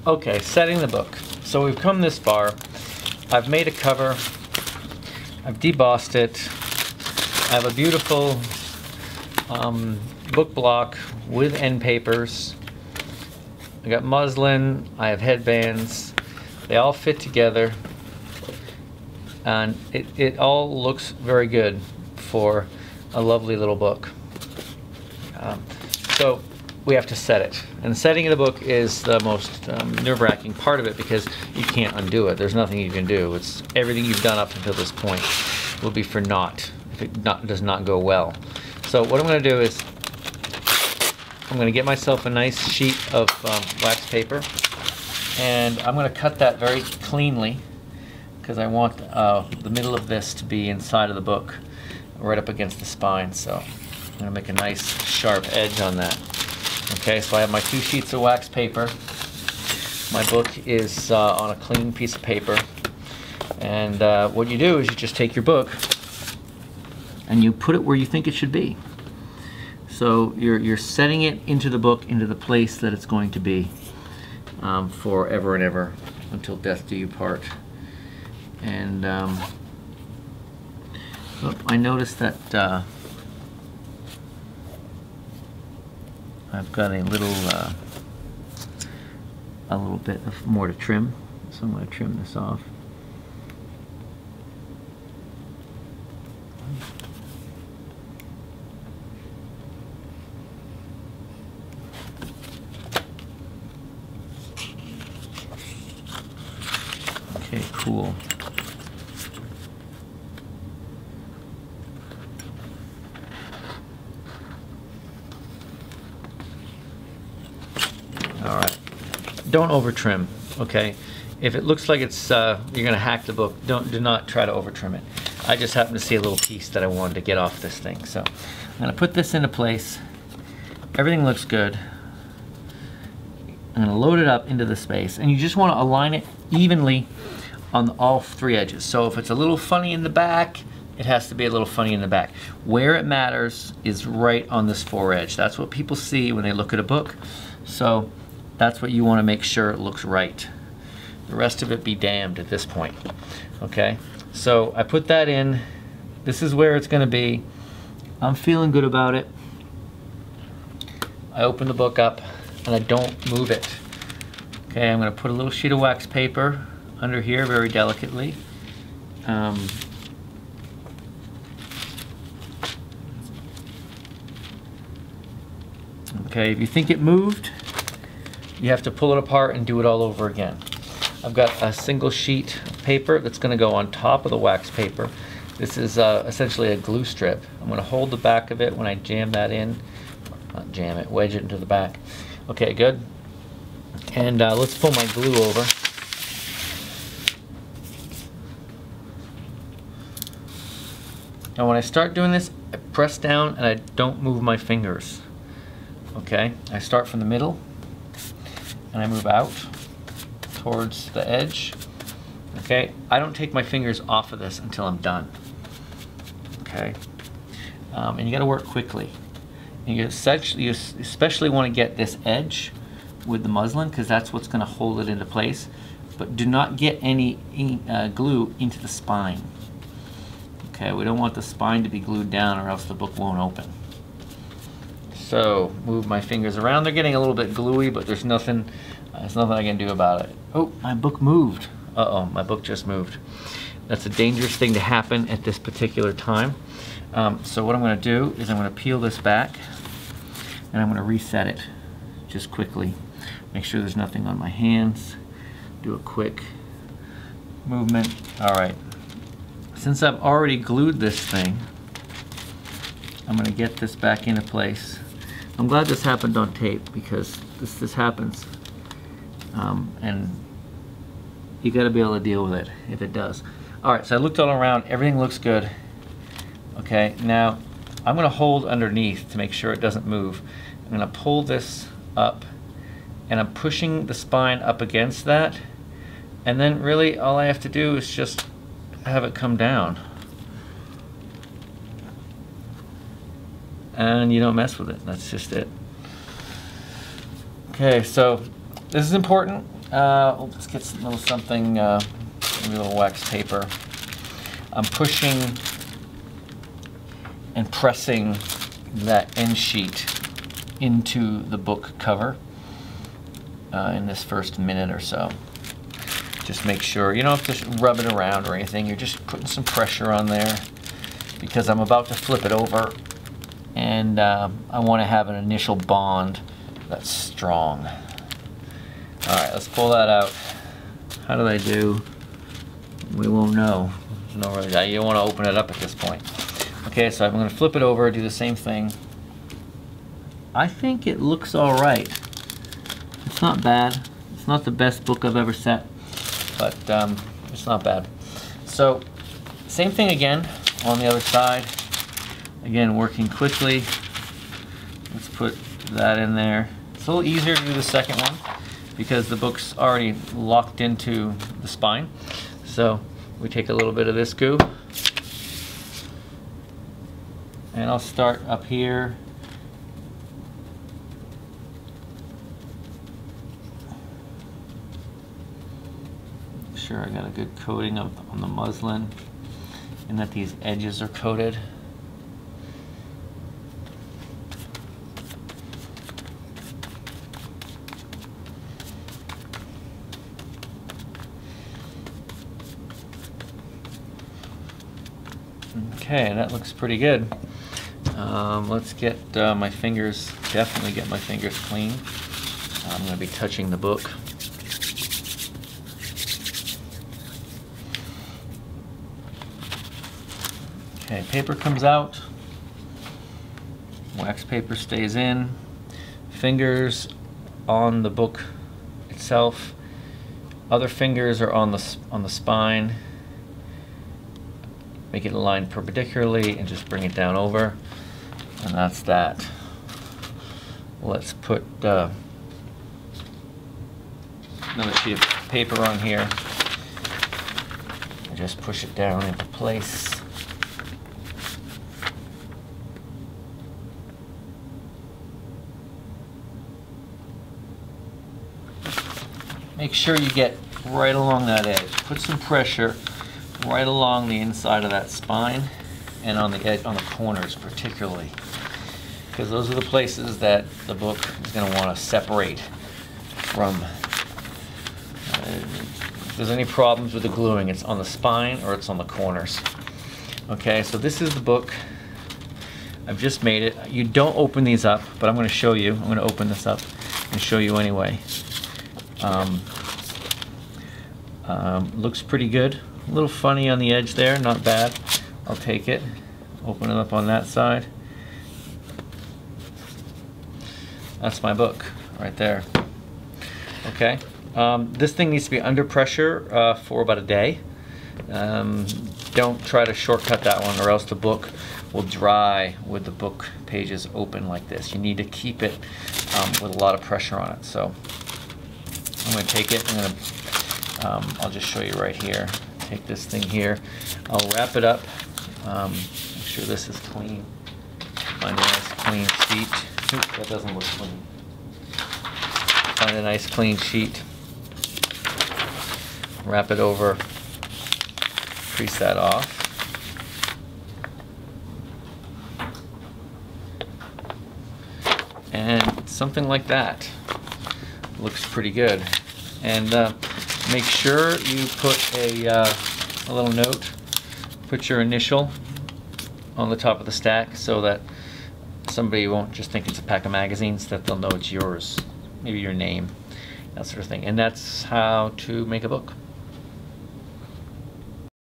Okay, setting the book. So we've come this far. I've made a cover. I've debossed it. I have a beautiful book block with end papers. I got muslin. I have headbands. They all fit together. And it all looks very good for a lovely little book. So we have to set it. And setting the book is the most nerve-wracking part of it because you can't undo it. There's nothing you can do. It's everything you've done up until this point will be for naught if it does not go well. So what I'm going to do is I'm going to get myself a nice sheet of wax paper, and I'm going to cut that very cleanly because I want the middle of this to be inside of the book, right up against the spine. So I'm going to make a nice sharp edge on that. Okay, so I have my 2 sheets of wax paper. My book is on a clean piece of paper. And what you do is you just take your book and you put it where you think it should be. So you're setting it into the book, into the place that it's going to be forever and ever, until death do you part. And I noticed that I've got a little bit of more to trim, so I'm going to trim this off. Okay, cool. All right, don't over trim, okay? If it looks like it's you're gonna hack the book, do not try to over trim it. I just happened to see a little piece that I wanted to get off this thing. So I'm gonna put this into place. Everything looks good. I'm gonna load it up into the space, and you just wanna align it evenly on all 3 edges. So if it's a little funny in the back, it has to be a little funny in the back. Where it matters is right on this foredge. That's what people see when they look at a book. So that's what you want to make sure it looks right. The rest of it be damned at this point. Okay, so I put that in. This is where it's going to be. I'm feeling good about it. I open the book up and I don't move it. Okay, I'm going to put a little sheet of wax paper under here very delicately. Okay, if you think it moved, you have to pull it apart and do it all over again. I've got a single sheet of paper that's going to go on top of the wax paper. This is essentially a glue strip. I'm going to hold the back of it when I jam that in. Not jam it, wedge it into the back. Okay, good. And let's pull my glue over. Now when I start doing this, I press down and I don't move my fingers. Okay, I start from the middle and I move out towards the edge. Okay, I don't take my fingers off of this until I'm done. Okay, and you got to work quickly. And you especially want to get this edge with the muslin because that's what's going to hold it into place. But do not get any glue into the spine. Okay, we don't want the spine to be glued down or else the book won't open. So move my fingers around. They're getting a little bit gluey, but there's nothing I can do about it. Oh, my book moved. Uh-oh, my book just moved. That's a dangerous thing to happen at this particular time. So what I'm going to do is I'm going to peel this back and I'm going to reset it just quickly. Make sure there's nothing on my hands. Do a quick movement. All right. Since I've already glued this thing, I'm going to get this back into place. I'm glad this happened on tape because this happens. And you got to be able to deal with it if it does. All right, so I looked all around. Everything looks good. Okay, now I'm going to hold underneath to make sure it doesn't move. I'm going to pull this up and I'm pushing the spine up against that. And then really all I have to do is just have it come down. And you don't mess with it. That's just it. Okay, so this is important. Let's get some little something, maybe a little wax paper. I'm pushing and pressing that end sheet into the book cover in this first minute or so. Just make sure, you don't have to rub it around or anything, you're just putting some pressure on there because I'm about to flip it over and I want to have an initial bond that's strong. Alright, let's pull that out. How did I do? We won't know. No, really, you don't want to open it up at this point. Okay, so I'm going to flip it over, do the same thing. I think it looks alright. It's not bad. It's not the best book I've ever set, but it's not bad. So, same thing again on the other side. Again, working quickly. Let's put that in there. It's a little easier to do the second one because the book's already locked into the spine. So, we take a little bit of this goo. And I'll start up here. Make sure I got a good coating on the muslin and that these edges are coated. Okay, that looks pretty good. Let's get my fingers, definitely get my fingers clean. I'm going to be touching the book. Okay, paper comes out. Wax paper stays in. Fingers on the book itself. Other fingers are on the spine. Make it align perpendicularly and just bring it down over. And that's that. Let's put another sheet of paper on here. And just push it down into place. Make sure you get right along that edge. Put some pressure right along the inside of that spine and on the edge, on the corners particularly, because those are the places that the book is going to want to separate from. If there's any problems with the gluing, it's on the spine or it's on the corners. Okay, so this is the book. I've just made it. You don't open these up, but I'm going to show you. I'm going to open this up and show you anyway. Looks pretty good. A little funny on the edge there, not bad. I'll take it. Open it up on that side. That's my book right there. Okay. This thing needs to be under pressure for about a day. Don't try to shortcut that one or else the book will dry with the book pages open like this. You need to keep it with a lot of pressure on it. So I'm going to take it. I'll just show you right here. Take this thing here. I'll wrap it up. Make sure this is clean. Find a nice clean sheet. Oops, that doesn't look clean. Find a nice clean sheet. Wrap it over. Crease that off. And something like that. Looks pretty good. And make sure you put a little note. Put your initial on the top of the stack so that somebody won't just think it's a pack of magazines, that they'll know it's yours. Maybe your name, that sort of thing. And that's how to make a book.